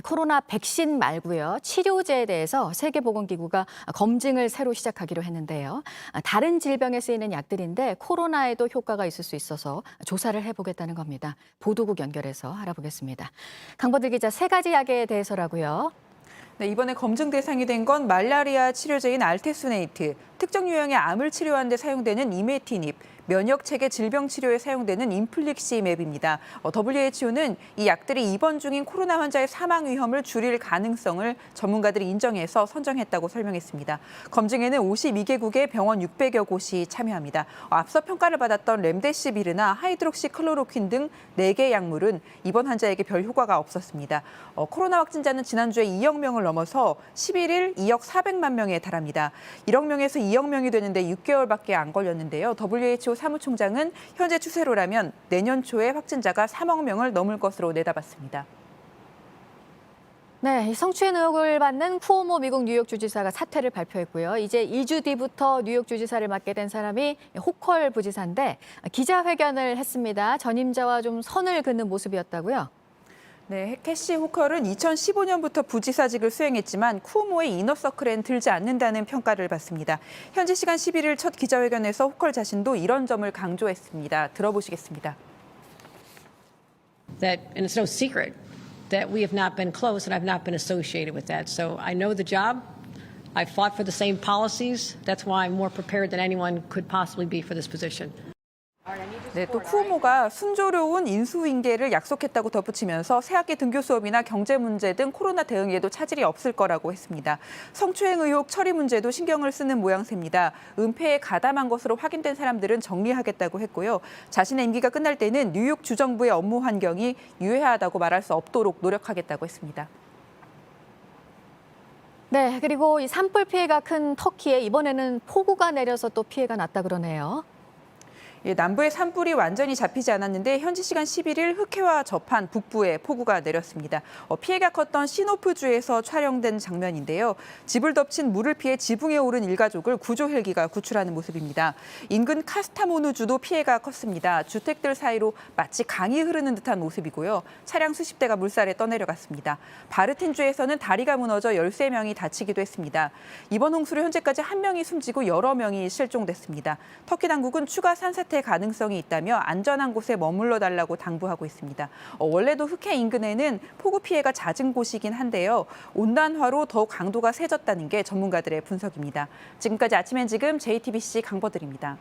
코로나 백신 말고요. 치료제에 대해서 세계보건기구가 검증을 새로 시작하기로 했는데요. 다른 질병에 쓰이는 약들인데 코로나에도 효과가 있을 수 있어서 조사를 해보겠다는 겁니다. 보도국 연결해서 알아보겠습니다. 강보들 기자, 세 가지 약에 대해서라고요. 네, 이번에 검증 대상이 된 건 말라리아 치료제인 알테수네이트, 특정 유형의 암을 치료하는 데 사용되는 이메티닙, 면역체계 질병 치료에 사용되는 인플릭시맵입니다. WHO는 이 약들이 입원 중인 코로나 환자의 사망 위험을 줄일 가능성을 전문가들이 인정해서 선정했다고 설명했습니다. 검증에는 52개국의 병원 600여 곳이 참여합니다. 앞서 평가를 받았던 렘데시비르나 하이드록시클로로퀸 등 4개 약물은 입원 환자에게 별 효과가 없었습니다. 코로나 확진자는 지난주에 2억 명을 넘어서 11일 2억 400만 명에 달합니다. 1억 명에서 2억 명이 되는데 6개월밖에 안 걸렸는데요. WHO 사무총장은 현재 추세로라면 내년 초에 확진자가 3억 명을 넘을 것으로 내다봤습니다. 네, 성추행 의혹을 받는 쿠오모 미국 뉴욕 주지사가 사퇴를 발표했고요. 이제 2주 뒤부터 뉴욕 주지사를 맡게 된 사람이 호컬 부지사인데 기자회견을 했습니다. 전임자와 좀 선을 긋는 모습이었다고요. 네, 캐시 호컬은 2015년부터 부지사직을 수행했지만 쿠오모의 이너서클엔 들지 않는다는 평가를 받습니다. 현지 시간 11일 첫 기자회견에서 호컬 자신도 이런 점을 강조했습니다. 들어보시겠습니다. And it's no secret that we have not been close and I've not been associated with that. So I know the job. I fought for the same policies. That's why I'm more prepared than anyone could possibly be for this position. 네, 또 쿠오모가 순조로운 인수인계를 약속했다고 덧붙이면서 새학기 등교 수업이나 경제 문제 등 코로나 대응에도 차질이 없을 거라고 했습니다. 성추행 의혹 처리 문제도 신경을 쓰는 모양새입니다. 은폐에 가담한 것으로 확인된 사람들은 정리하겠다고 했고요. 자신의 임기가 끝날 때는 뉴욕 주정부의 업무 환경이 유해하다고 말할 수 없도록 노력하겠다고 했습니다. 네, 그리고 이 산불 피해가 큰 터키에 이번에는 폭우가 내려서 또 피해가 났다 그러네요. 예, 남부의 산불이 완전히 잡히지 않았는데 현지 시간 11일 흑해와 접한 북부에 폭우가 내렸습니다. 피해가 컸던 시노프주에서 촬영된 장면인데요. 집을 덮친 물을 피해 지붕에 오른 일가족을 구조 헬기가 구출하는 모습입니다. 인근 카스타모누주도 피해가 컸습니다. 주택들 사이로 마치 강이 흐르는 듯한 모습이고요. 차량 수십 대가 물살에 떠내려갔습니다. 바르틴주에서는 다리가 무너져 13명이 다치기도 했습니다. 이번 홍수로 현재까지 1명이 숨지고 여러 명이 실종됐습니다. 터키 당국은 추가 산사태 가능성이 있다며 안전한 곳에 머물러 달라고 당부하고 있습니다. 원래도 흑해 인근에는 폭우 피해가 잦은 곳이긴 한데요. 온난화로 더욱 강도가 세졌다는 게 전문가들의 분석입니다. 지금까지 아침엔 지금 JTBC 강버들입니다.